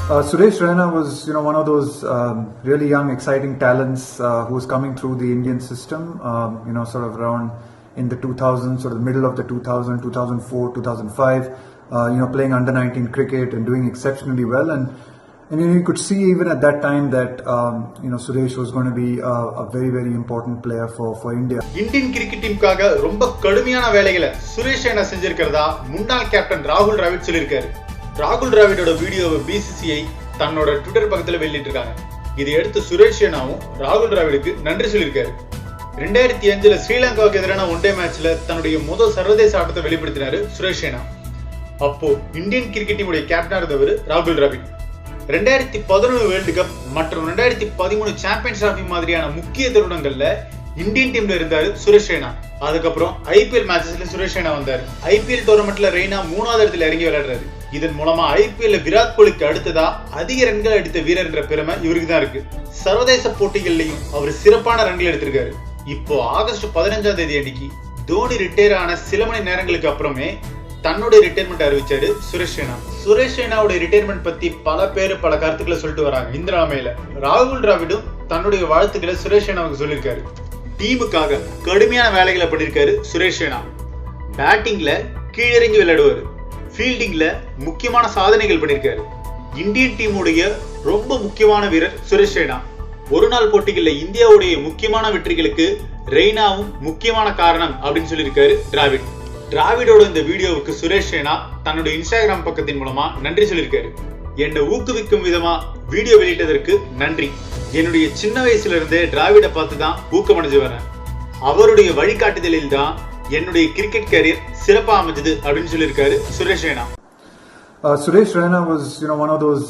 Suresh Raina was, one of those really young, exciting talents who was coming through the Indian system. Sort of around in the 2000s, sort of the middle of the 2000, 2004, 2005. Playing under 19 cricket and doing exceptionally well. And you could see even at that time that Suresh was going to be a very, very important player for India. Indian cricket team காக ரொம்ப கடுமையான வேலைகளை சுரேஷ் ரெய்னா செஞ்சிருக்கிறதா முன்னாள் captain ராகுல் டிராவிட் சொல்லியிருக்காரு. ராகுல் டிராவிடோட வீடியோவை BCCI தன்னோட ட்விட்டர் பக்கத்துல வெளியிட்டிருக்காங்க. இதை எடுத்து சுரேஷ் ரெய்னாவும் ராகுல் டிராவிடுக்கு நன்றி சொல்லியிருக்காரு. 2005 ஸ்ரீலங்காவுக்கு எதிரான ஒன் டே மேட்ச்ல தன்னுடைய முதல் சர்வதேச ஆட்டத்தை வெளிப்படுத்தினாரு சுரேஷ் ரெய்னா. அப்போ இந்தியன் கிரிக்கெட் டீமுடைய கேப்டனா இருந்தவர் ராகுல் டிராவிட். 2011 வேர்ல்டு கப் மற்றும் 2013 சாம்பியன்ஸ் டிராபி மாதிரியான முக்கிய தருணங்கள்ல இந்தியன் டீம்ல இருந்தாரு சுரேஷ் ரெய்னா. அதுக்கப்புறம் ஐபிஎல் மேட்சஸ்ல சுரேஷ் ரெய்னா வந்தாரு. ஐபிஎல் டோர்னமெண்ட்ல ரெய்னா 3வது இடத்துல இறங்கி விளையாடுறாரு. இதன் மூலமா ஐபிஎல்ல விராட் கோலிக்கு அடுத்ததா அதிக ரன்கள் அடித்த வீரர் என்ற பெருமை இவருக்கு தான் இருக்கு. சர்வதேச போட்டிகள்லயும் அவர் சிறப்பான ரன்கள் எடுத்திருக்காரு. இப்போ ஆகஸ்ட் 15ஆம் தேதி அன்னைக்கு தோனி ரிட்டையர் ஆன சில மணி நேரங்களுக்கு அப்புறமே தன்னுடைய ரிட்டையர்மெண்ட் அறிவிச்சாரு சுரேஷ் ரெய்னா. சுரேஷ் ரெய்னாவுடைய ரிட்டையர்மெண்ட் பத்தி பல பேர் பல கருத்துக்களை சொல்லிட்டு வராங்க. இந்த நிலைமையில ராகுல் டிராவிடும் தன்னுடைய வாழ்த்துக்களை சுரேஷ் ரெய்னாவுக்கு சொல்லியிருக்காரு. டீமுக்காக கடுமையான வேலைகளை பண்ணிருக்காரு சுரேஷ் ரெய்னா. பேட்டிங்ல கீழிறங்கி விளையாடுவாரு. ஃபீல்டிங்ல முக்கியமான சாதனைகள் பண்ணிருக்காரு. இந்தியன் டீமுடைய ரொம்ப முக்கியமான வீரர் சுரேஷ் ரெய்னா. ஒரு நாள் போட்டிகள்ல இந்தியாவுடைய முக்கியமான வெற்றிகளுக்கு ரெய்னாவும் முக்கியமான காரணம் அப்படின்னு சொல்லியிருக்காரு டிராவிட். டிராவிடோட இந்த வீடியோவுக்கு சுரேஷ் ரெய்னா தன்னுடைய இன்ஸ்டாகிராம் பக்கத்தின் மூலமா நன்றி சொல்லியிருக்காரு. என்னை ஊக்குவிக்கும் விதமா வீடியோ வெளியிட்டதற்கு நன்றி. என்னுடைய சின்ன வயசுல இருந்தே டிராவிட பார்த்து தான் ஊக்கமடைஞ்சு வரேன். அவருடைய வழிகாட்டுதலில் தான் என்னுடைய கிரிக்கெட் கேரியர் சிறப்பா அமைஞ்சது அப்படின்னு சொல்லியிருக்காரு Suresh Raina. Suresh Raina was, one of those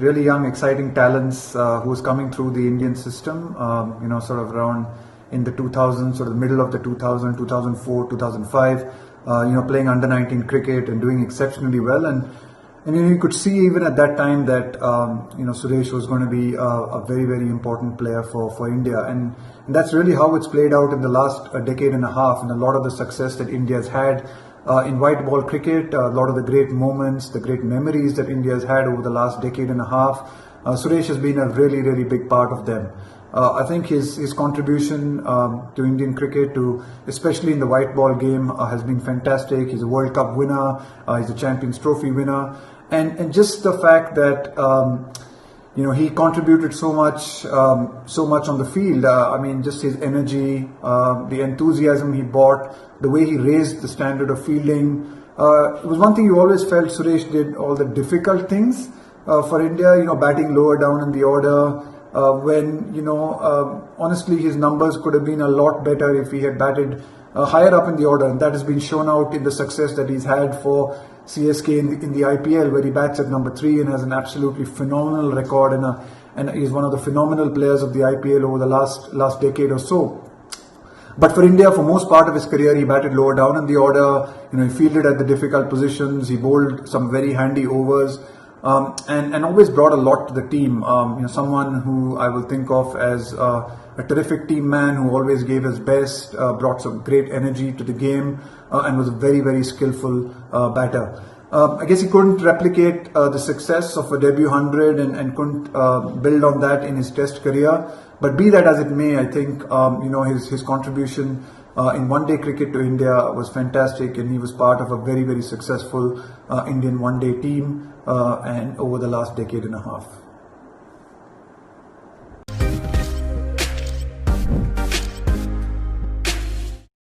really young, exciting talents who was coming through the Indian system. Sort of around in the 2000s, sort of the middle of the 2000, 2004, 2005. Playing under 19 cricket and doing exceptionally well. And you could see even at that time that Suresh was going to be a very, very important player for India, and that's really how it's played out in the last decade and a half, and a lot of the success that India has had in white ball cricket, a lot of the great moments, the great memories that India has had over the last decade and a half. Suresh has been a really, really big part of them. I think his contribution to Indian cricket, especially in the white ball game, has been fantastic. He's a World Cup winner, he's a Champions Trophy winner, and just the fact that he contributed so much on the field. Just his energy, the enthusiasm he brought, the way he raised the standard of fielding. It was one thing you always felt Suresh did all the difficult things for India. Batting lower down in the order. When honestly his numbers could have been a lot better if he had batted higher up in the order, and that has been shown out in the success that he's had for CSK in the IPL, where he bats at number 3 and has an absolutely phenomenal record, and is one of the phenomenal players of the IPL over the last decade or so. But for India, for most part of his career, he batted lower down in the order. He fielded at the difficult positions. He bowled some very handy overs. And always brought a lot to the team. Someone who I will think of as a terrific team man who always gave his best, brought some great energy to the game, and was a very, very skillful batter. I guess he couldn't replicate the success of a debut 100 and couldn't build on that in his test career. But be that as it may, I think his contribution in one-day cricket to India was fantastic, and he was part of a very, very successful Indian one-day team and over the last decade and a half.